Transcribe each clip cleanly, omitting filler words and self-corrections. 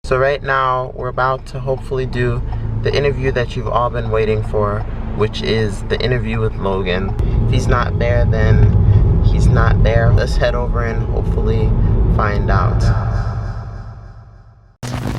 So right now, we're about to hopefully do the interview that you've all been waiting for, which is the interview with Logan. If he's not there, then he's not there. Let's head over and hopefully find out.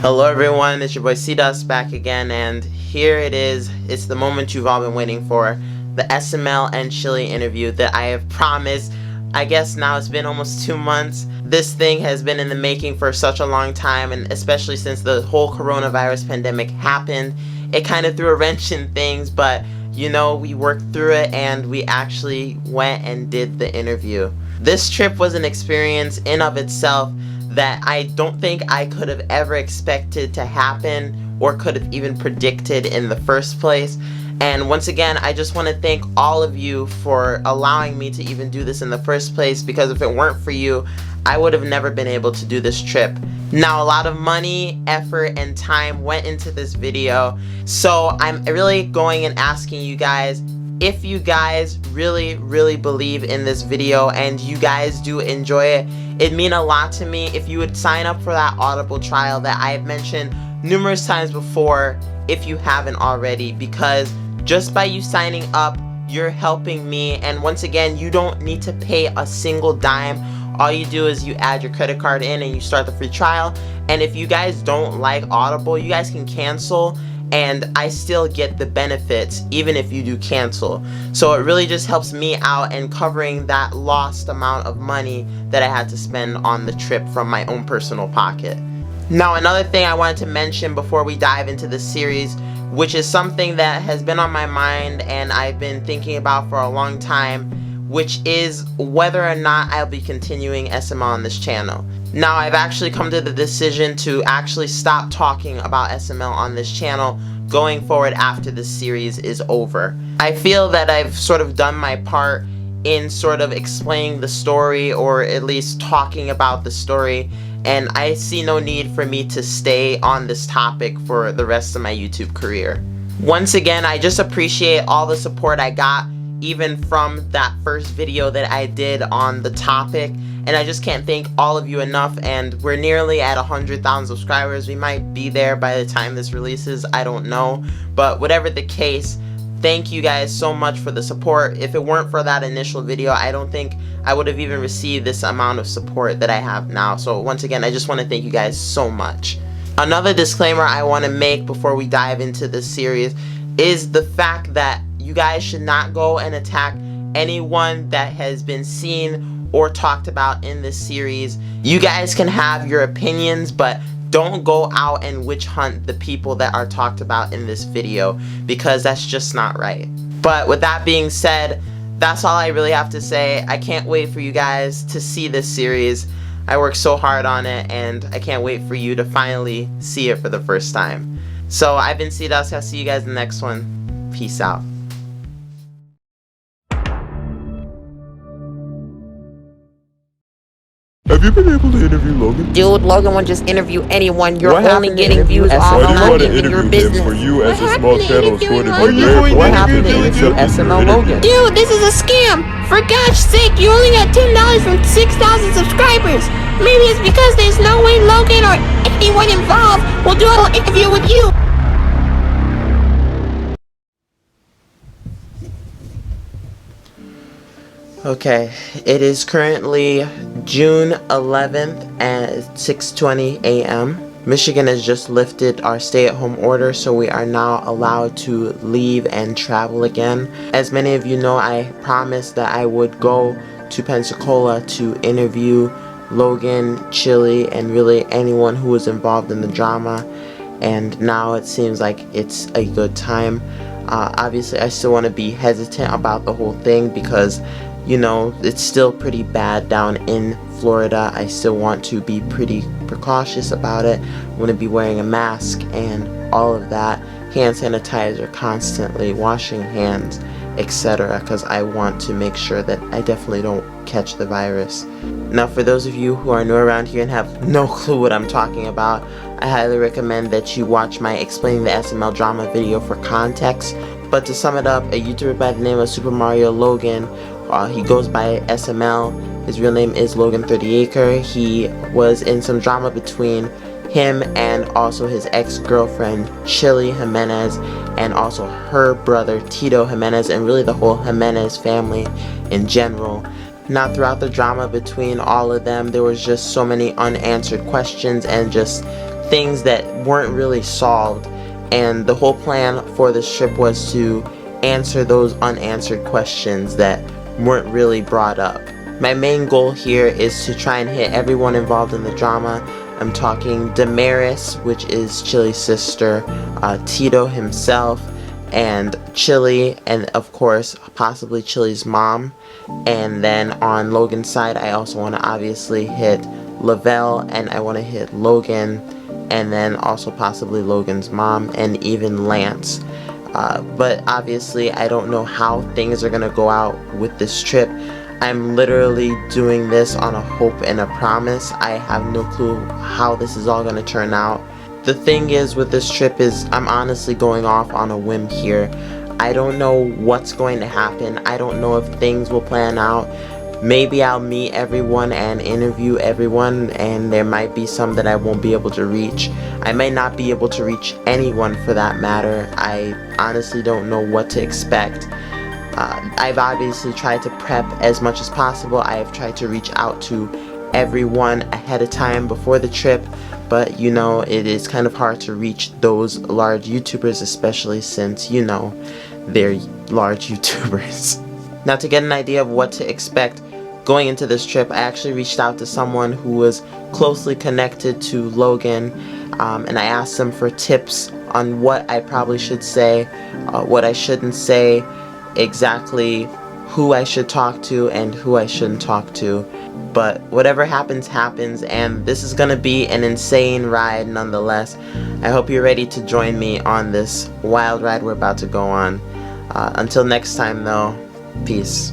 Hello everyone, it's your boy C-Dust back again, and here it is. It's the moment you've all been waiting for. The SML and Chili interview that I have promised. I guess now it's been almost 2 months. This thing has been in the making for such a long time, and especially since the whole coronavirus pandemic happened, it kind of threw a wrench in things, but you know, we worked through it and we actually went and did the interview. This trip was an experience in of itself that I don't think I could have ever expected to happen or could have even predicted in the first place. And once again, I just want to thank all of you for allowing me to even do this in the first place, because if it weren't for you, I would have never been able to do this trip. Now, a lot of money, effort, and time went into this video, so I'm really going and asking you guys, if you guys really believe in this video and you guys do enjoy it, it'd mean a lot to me if you would sign up for that Audible trial that I have mentioned numerous times before if you haven't already, because just by you signing up, you're helping me, and once again, you don't need to pay a single dime. All you do is you add your credit card in and you start the free trial, and if you guys don't like Audible, you guys can cancel, and I still get the benefits even if you do cancel. So it really just helps me out in covering that lost amount of money that I had to spend on the trip from my own personal pocket. Now, another thing I wanted to mention before we dive into this series, which is something that has been on my mind and I've been thinking about for a long time, which is whether or not I'll be continuing SML on this channel. Now, I've actually come to the decision to actually stop talking about SML on this channel going forward after this series is over. I feel that I've sort of done my part in sort of explaining the story, or at least talking about the story, and I see no need for me to stay on this topic for the rest of my YouTube career. Once again, I just appreciate all the support I got, even from that first video that I did on the topic, and I just can't thank all of you enough. And we're nearly at 100,000 subscribers. We might be there by the time this releases, I don't know, but whatever the case, thank you guys so much for the support. If it weren't for that initial video, I don't think I would have even received this amount of support that I have now. So once again, I just want to thank you guys so much. Another disclaimer I want to make before we dive into this series is the fact that you guys should not go and attack anyone that has been seen or talked about in this series. You guys can have your opinions, but don't go out and witch hunt the people that are talked about in this video, because that's just not right. But with that being said, that's all I really have to say. I can't wait for you guys to see this series. I worked so hard on it, and I can't wait for you to finally see it for the first time. So I've been C-Dust. I'll see you guys in the next one. Peace out. Have you been able to interview Logan? Dude, Logan won't just interview anyone. You're What only happened to getting views interviews off Why do you of want to Logan in your interview him? business. For you as a small channel, it's going to Are be you rare going for to him interview to the accept SML your Logan? interview. Dude, this is a scam. For God's sake, you only got $10 from 6,000 subscribers. Maybe it's because there's no way Logan or anyone involved will do an interview with you. Okay, it is currently June 11th at 6:20 a.m. Michigan has just lifted our stay-at-home order, so we are now allowed to leave and travel again. As many of you know, I promised that I would go to Pensacola to interview Logan, Chili, and really anyone who was involved in the drama, and now it seems like it's a good time. Obviously, I still want to be hesitant about the whole thing because, you know, it's still pretty bad down in Florida. I still want to be pretty precautious about it. I'm going to be wearing a mask and all of that, hand sanitizer, constantly washing hands, etc., because I want to make sure that I definitely don't catch the virus. Now, for those of you who are new around here and have no clue what I'm talking about, I highly recommend that you watch my Explaining the SML Drama video for context. But to sum it up, a YouTuber by the name of Super Mario Logan, he goes by SML. His real name is Logan 30acre. He was in some drama between him and also his ex-girlfriend Chili Jimenez, and also her brother Tito Jimenez, and really the whole Jimenez family in general. Now, throughout the drama between all of them, there was just so many unanswered questions and just things that weren't really solved. And the whole plan for this trip was to answer those unanswered questions that weren't really brought up. My main goal here is to try and hit everyone involved in the drama. I'm talking Damaris, which is Chili's sister, Tito himself, and Chili, and of course, possibly Chili's mom. And then on Logan's side, I also want to obviously hit Lavelle, and I want to hit Logan, and then also possibly Logan's mom, and even Lance. But obviously, I don't know how things are going to go out with this trip. I'm literally doing this on a hope and a promise. I have no clue how this is all going to turn out. The thing is with this trip is I'm honestly going off on a whim here. I don't know what's going to happen. I don't know if things will plan out. Maybe I'll meet everyone and interview everyone, and there might be some that I won't be able to reach. I may not be able to reach anyone for that matter. I honestly don't know what to expect. I've obviously tried to prep as much as possible. I have tried to reach out to everyone ahead of time before the trip, but you know, it is kind of hard to reach those large YouTubers, especially since, you know, they're large YouTubers. Now, to get an idea of what to expect going into this trip, I actually reached out to someone who was closely connected to Logan, and I asked them for tips on what I probably should say, what I shouldn't say, exactly who I should talk to and who I shouldn't talk to. But whatever happens, happens, and this is gonna be an insane ride nonetheless. I hope you're ready to join me on this wild ride we're about to go on. Until next time, though, peace.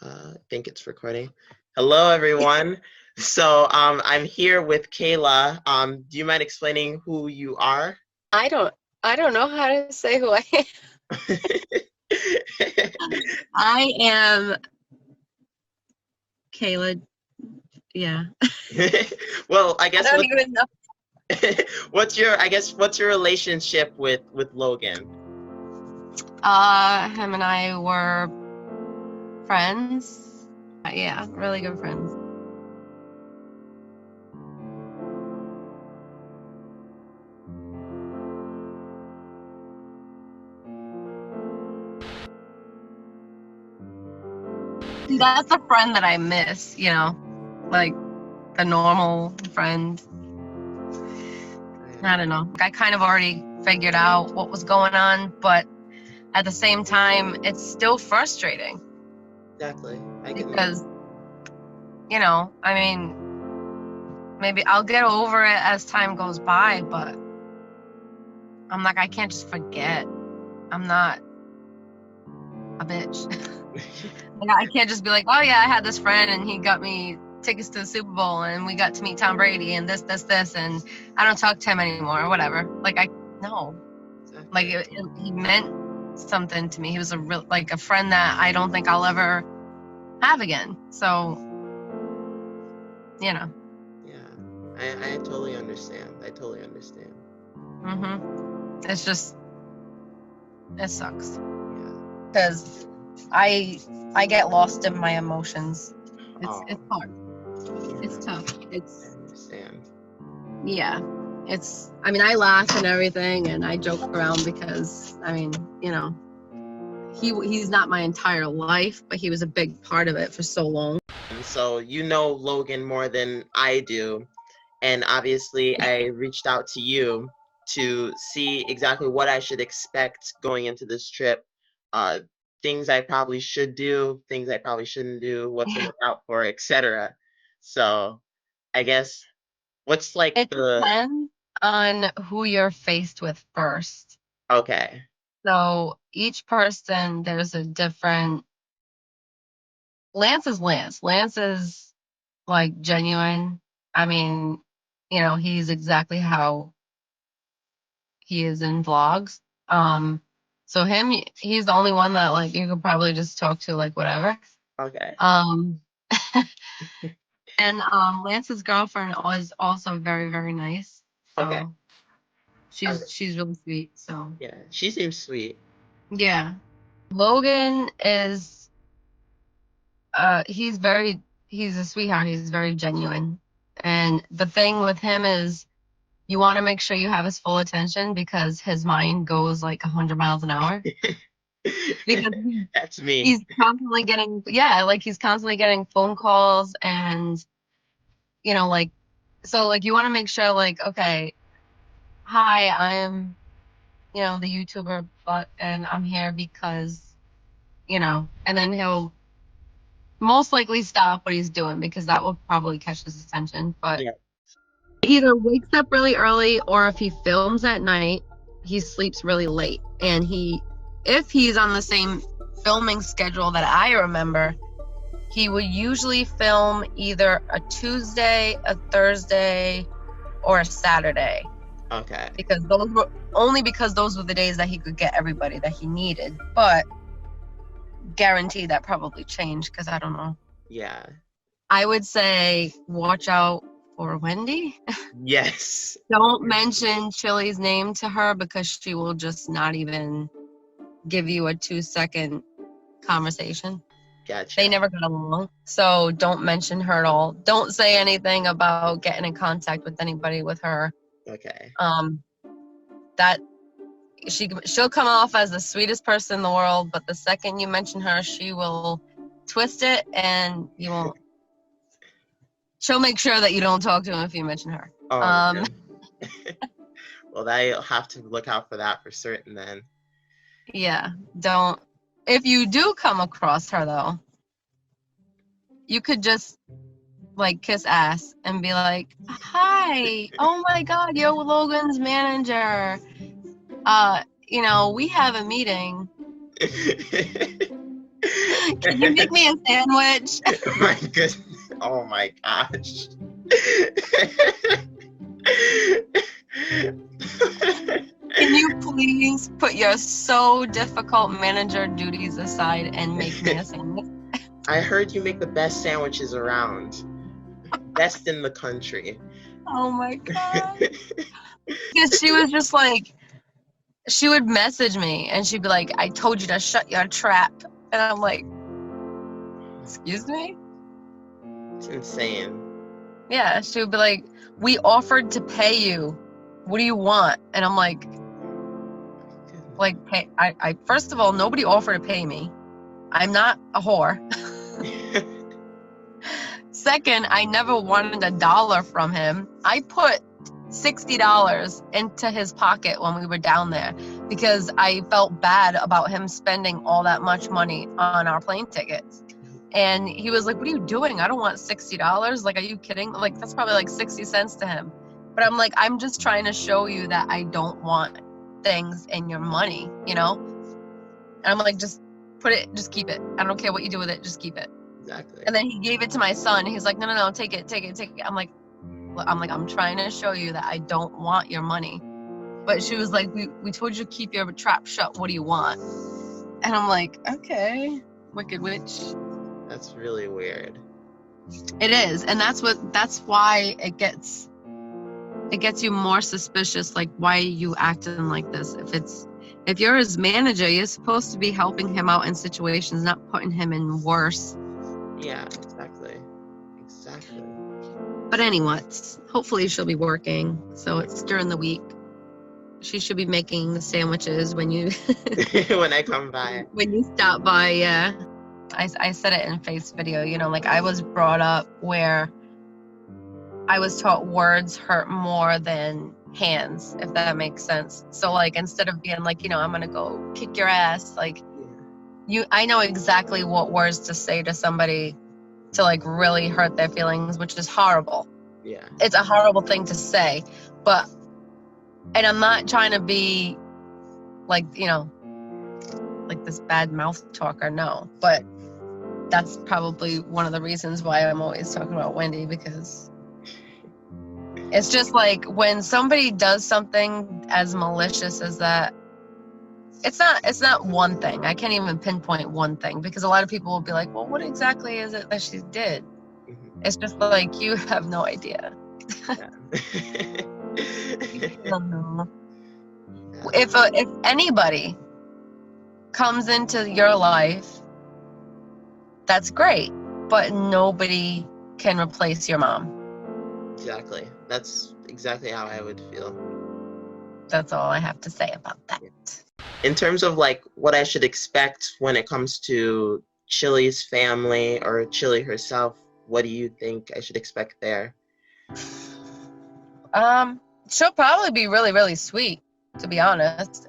I think it's recording. Hello, everyone. So I'm here with Kayla. Do you mind explaining who you are? I don't know how to say who I am. I am Kayla. Yeah. Well, I I guess don't even know. what's your relationship with Logan? Him and I were friends. Yeah, really good friends. See, that's the friend that I miss, you know, like the normal friend. I don't know. I kind of already figured out what was going on, but at the same time, it's still frustrating Exactly. I can. because, you know, I mean, maybe I'll get over it as time goes by, but I'm like, I can't just forget. I'm not a bitch. Like, I can't just be like, oh yeah, I had this friend and he got me tickets to the Super Bowl and we got to meet Tom Brady and this, and I don't talk to him anymore or whatever. Like, no. Like, he meant something to me. He was a friend that I don't think I'll ever have again. So, you know. Yeah, I totally understand. I totally understand. It's just, it sucks Yeah. because I get lost in my emotions. It's hard. It's tough. I understand. Yeah. I mean, I laugh and everything and I joke around because, I mean, you know, he's not my entire life, but he was a big part of it for so long. So you know Logan more than I do, and obviously I reached out to you to see exactly what I should expect going into this trip. Uh, Things I probably should do, things I probably shouldn't do, what to look out for, etc. So I guess what's like It depends on who you're faced with first. okay. So each person, there's a different. Lance is Lance. Lance is like genuine. I mean, you know, he's exactly how he is in vlogs. So he's the only one that like you could probably just talk to like whatever. Okay. Um, and Lance's girlfriend was also very, very nice. So Okay. she's really sweet. So Yeah, she seems sweet. yeah. Logan is he's a sweetheart. He's very genuine. And the thing with him is you want to make sure you have his full attention because his mind goes like 100 miles an hour. Because That's me. he's constantly getting he's constantly getting phone calls and like so like you want to make sure like okay, hi, I am the YouTuber and I'm here because and then he'll most likely stop what he's doing because that will probably catch his attention. But Yeah. he either wakes up really early or if he films at night, he sleeps really late. And if he's on the same filming schedule that I remember, he would usually film either a Tuesday, a Thursday, or a Saturday. Okay. Because those were the days that he could get everybody that he needed. But guarantee that probably changed because I don't know. Yeah. I would say watch out for Wendy. Yes. Don't mention Chili's name to her because she will just not even give you a 2-second conversation. Gotcha. They never got along. So don't mention her at all. Don't say anything about getting in contact with anybody with her. Okay. That she'll come off as the sweetest person in the world, but the second you mention her, she will twist it and you won't. She'll make sure that you don't talk to him if you mention her. Oh, man. Well, I'll have to look out for that for certain then. Yeah, don't. If you do come across her though, you could just like kiss ass and be like, "Hi, oh my God, you're Logan's manager. We have a meeting. Can you make me a sandwich?" Oh my goodness. Oh my gosh. Can you please put your so difficult manager duties aside and make me a sandwich? I heard you make the best sandwiches around. Best in the country. Oh my God. Because she was just like, she would message me and she'd be like, "I told you to shut your trap." And I'm like, "Excuse me?" It's insane. Yeah, she would be like, "We offered to pay you. What do you want?" And I'm like, pay. I first of all, nobody offered to pay me. I'm not a whore. Second, I never wanted $1 from him. I put $60 into his pocket when we were down there because I felt bad about him spending all that much money on our plane tickets. And he was like, "What are you doing? I don't want $60. Like, are you kidding? Like, that's probably like 60 cents to him." But I'm like, I'm just trying to show you that I don't want things in your money, And I'm like, just keep it. I don't care what you do with it. Just keep it. Exactly. And then he gave it to my son. He's like, no, take it. I'm like, I'm trying to show you that I don't want your money. But she was like, we told you to keep your trap shut. What do you want? And I'm like, okay, wicked witch. That's really weird. It is, and that's why it gets you more suspicious. Like, why are you acting like this? If you're his manager, you're supposed to be helping him out in situations, not putting him in worse. Yeah, exactly. But anyway, hopefully she'll be working. So it's during the week. She should be making the sandwiches when you when I come by. When you stop by, yeah. I said it in face video, like I was brought up where I was taught words hurt more than hands, if that makes sense. So like instead of being like, I'm gonna go kick your ass, like I know exactly what words to say to somebody to like really hurt their feelings, which is horrible. Yeah. It's a horrible thing to say, and I'm not trying to be like, like this bad mouth talker, no, but that's probably one of the reasons why I'm always talking about Wendy, because it's just like when somebody does something as malicious as that, it's not one thing. I can't even pinpoint one thing because a lot of people will be like, well, what exactly is it that she did? Mhm. It's just like you have no idea. Yeah. No. If anybody comes into your life, that's great, but nobody can replace your mom. Exactly. That's exactly how I would feel. That's all I have to say about that. In terms of like what I should expect when it comes to Chili's family or Chili herself, what do you think I should expect there? She'll probably be really, really sweet, to be honest.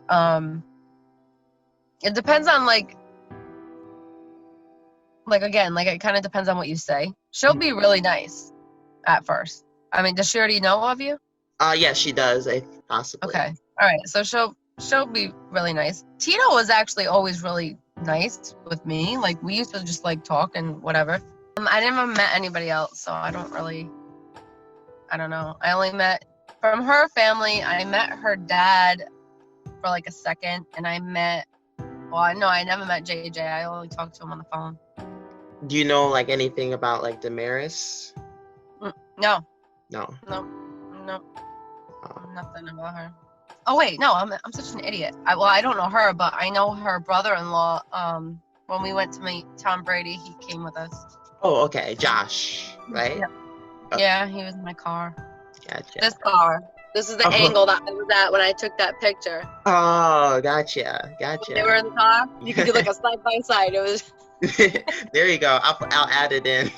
It depends on again, like it kind of depends on what you say. She'll be really nice at first. I mean, does she already know of you? Yeah, she does, possibly. Okay. All right. So she'll be really nice. Tito was actually always really nice with me. Like we used to just like talk and whatever. I never met anybody else, so I don't know. I only met from her family. I met her dad for like a second, and I never met JJ. I only talked to him on the phone. Do you know like anything about like Damaris? No, No. nothing about her. Oh wait, no, I'm such an idiot. I don't know her, but I know her brother-in-law. When we went to meet Tom Brady, he came with us. Oh, okay. Josh, right? Yep. Yeah, he was in my car. Gotcha. This car. This is the angle that I was at when I took that picture. Oh, gotcha. They were in the car. You could do like a side by side. It was. There you go. I'll add it in.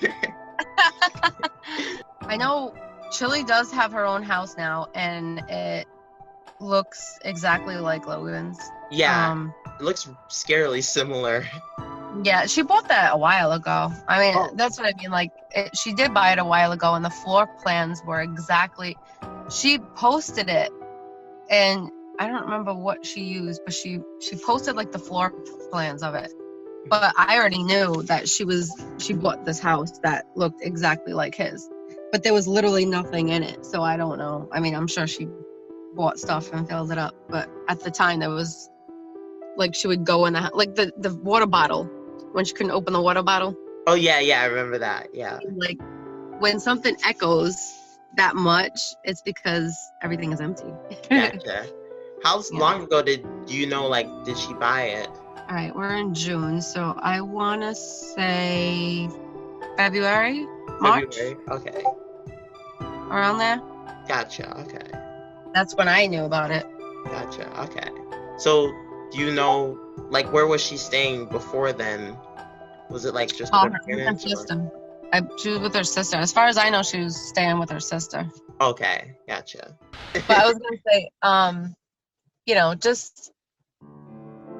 I know Chili does have her own house now, and it looks exactly like Logan's. Yeah, it looks scarily similar. Yeah, she bought that a while ago. I mean, that's what I mean. Like, she did buy it a while ago, and the floor plans were exactly. She posted it, and I don't remember what she used, but she posted like the floor plans of it. But I already knew that she bought this house that looked exactly like his, but there was literally nothing in it. So I don't know. I mean, I'm sure she bought stuff and filled it up, but at the time there was like she would go in the water bottle when she couldn't open the water bottle. Oh yeah, I remember that. Yeah. Like when something echoes that much, it's because everything is empty. Gotcha. How long ago did she buy it? All right, we're in June, so I want to say February, March. Okay. Around there. Gotcha. Okay. That's when I knew about it. Gotcha. Okay. So, do you know, like, where was she staying before then? Was it like just with her parents? She was with her sister. As far as I know, she was staying with her sister. Okay, gotcha. But I was gonna say,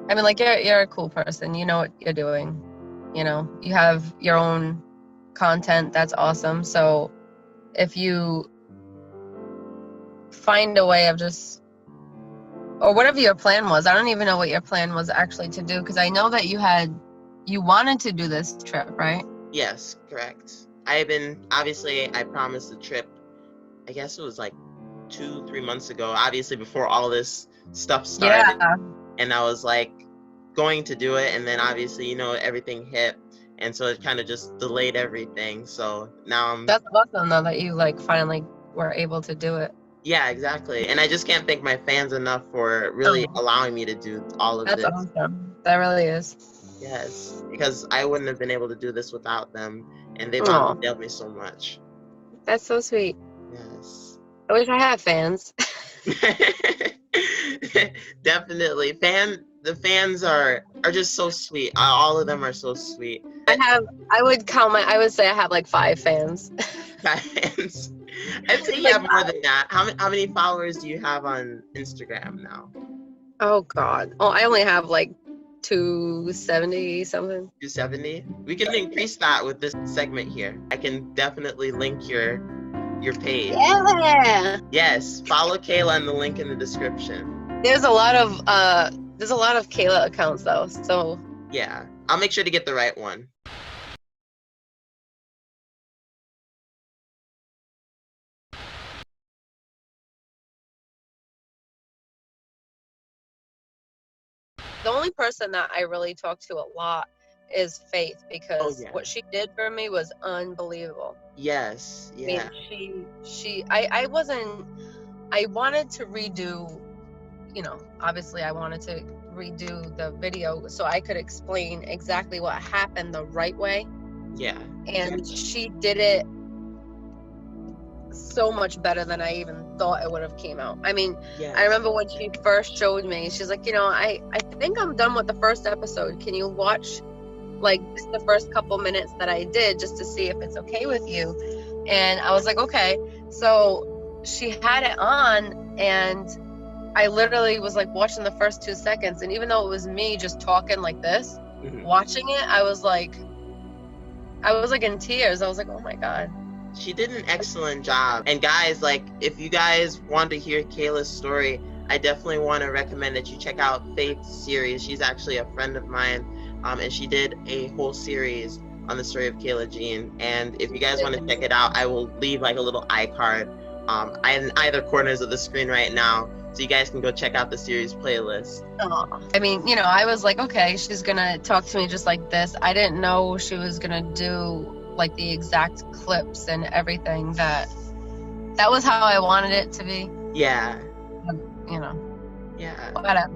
I mean, like you're a cool person. You know what you're doing. You know, you have your own content. That's awesome. So if you find a way of or whatever your plan was, I don't even know what your plan was actually to do, because I know that you wanted to do this trip, right? Yes, correct. I promised the trip, I guess it was like 2-3 months ago, obviously before all this stuff started. Yeah. And I was like going to do it, and then obviously, everything hit, and so it kind of just delayed everything. So now That's awesome though that you finally were able to do it. Yeah, exactly. And I just can't thank my fans enough for really allowing me to do all of this. That's awesome. That really is. Yes, because I wouldn't have been able to do this without them, and they've helped me so much. That's so sweet. Yes. I wish I had fans. Definitely. The fans are just so sweet. All of them are so sweet. I would say I have like 5 fans. 5 fans. I'd say you have more than that. How many followers do you have on Instagram now? Oh God. Oh, I only have like 270 something. 270? We can increase that with this segment here. I can definitely link your page. Yeah. Yes, follow Kayla in the link in the description. There's a lot of Kayla accounts though, so yeah, I'll make sure to get the right one. the only person that I really talk to a lot is Faith, because yeah. what she did for me was unbelievable. Yes. Yeah. I mean, I wanted to redo, obviously I wanted to redo the video so I could explain exactly what happened the right way. Yeah. And she did it so much better than I even thought it would have came out. I mean, Yes. I remember when she first showed me, she's like, I think I'm done with the first episode. Can you watch like just the first couple minutes that I did just to see if it's okay with you? And I was like, okay. So she had it on, and I literally was like watching the first 2 seconds, and even though it was me just talking like this, watching it, I was like in tears. I was like, oh my God. She did an excellent job. And guys, like, if you guys want to hear Kayla's story, I definitely want to recommend that you check out Faith's series. She's actually a friend of mine, and she did a whole series on the story of Kayla Jean. And if you guys want to check it out, I will leave like a little iCard in either corners of the screen right now, so you guys can go check out the series playlist. I mean, I was like, okay, she's gonna talk to me just like this. I didn't know she was gonna do like the exact clips and everything. That was how I wanted it to be. Yeah. Yeah. Whatever.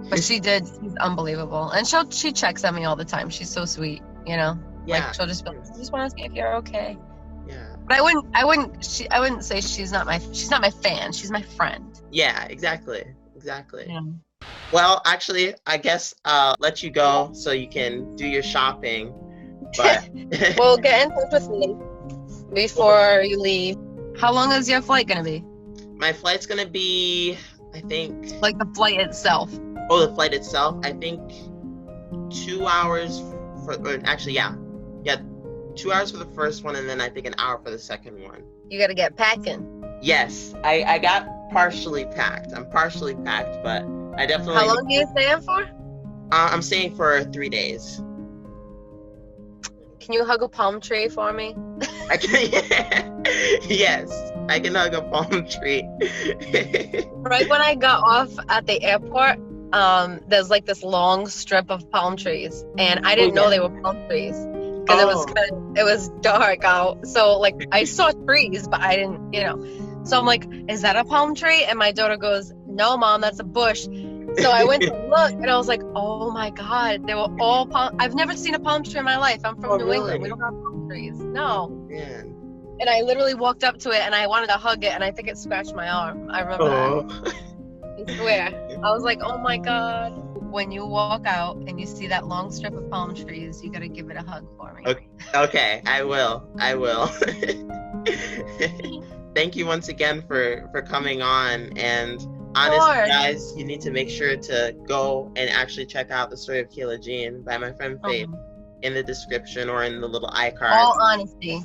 But she did. She's unbelievable, and she checks on me all the time. She's so sweet. Yeah. Like she'll just be like, I just want to see if you're okay. Yeah. But I wouldn't say she's not my fan. She's my friend. Yeah. Exactly. Yeah. Well, actually, I guess I'll let you go so you can do your shopping. But Well, get in touch with me before you leave. How long is your flight gonna be? My flight's gonna be, I think. Like the flight itself. Oh, the flight itself. I think 2 hours actually, yeah, 2 hours for the first one, and then I think an hour for the second one. You gotta get packing. Yes, I got partially packed. I'm partially packed, but I definitely. How long are you staying for? I'm staying for 3 days. Can you hug a palm tree for me? I can, yes, I can hug a palm tree. Right when I got off at the airport, there's like this long strip of palm trees, and I didn't know they were palm trees because it was dark out. So like I saw trees, but I didn't, So I'm like, is that a palm tree? And my daughter goes, no, Mom, that's a bush. So I went to look, and I was like, oh my God, they were all palm. I've never seen a palm tree in my life. I'm from New England. We don't have palm trees. No. Man. And I literally walked up to it, and I wanted to hug it, and I think it scratched my arm. I remember that. I swear. I was like, oh my God. When you walk out and you see that long strip of palm trees, you got to give it a hug for me. Okay, I will. Thank you once again for coming on, and honestly, guys, you need to make sure to go and actually check out the story of Kayla Jean by my friend Faith in the description or in the little iCard. All honesty.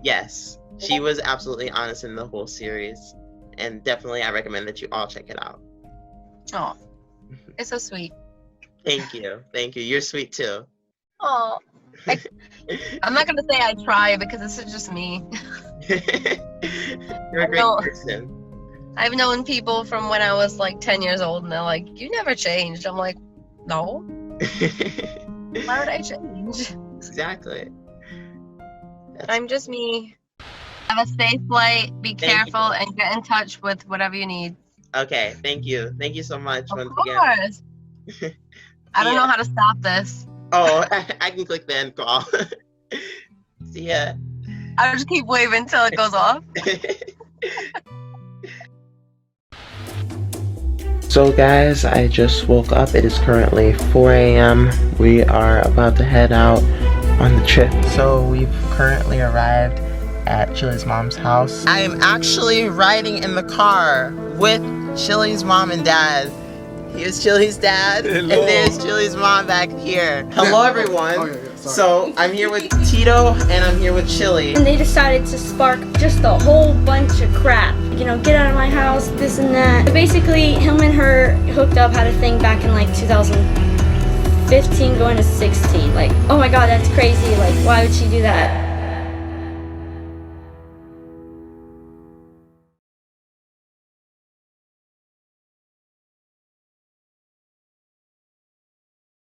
Yes, she was absolutely honest in the whole series, and definitely I recommend that you all check it out. Oh, it's so sweet. Thank you. You're sweet too. Oh, I'm not gonna say I try because this is just me. You're a great person. I've known people from when I was like 10 years old, and they're like, you never changed. I'm like, no. Why would I change? Exactly. I'm just me. Have a safe flight, be careful, and get in touch with whatever you need. Okay, thank you. Thank you so much once again. Of course. I don't know how to stop this. Oh, I can click the end call. See ya. I'll just keep waving until it goes off. So guys, I just woke up. It is currently 4 a.m. We are about to head out on the trip. So we've currently arrived at Chili's mom's house. I am actually riding in the car with Chili's mom and dad. Here's Chili's dad, hello. And there's Chili's mom back here. Hello everyone. So I'm here with Tito and I'm here with Chili. And they decided to spark just a whole bunch of crap. Get out of my house, this and that. Basically, him and her hooked up, had a thing back in like 2015 going to 16. Like, oh my God, that's crazy. Like, why would she do that?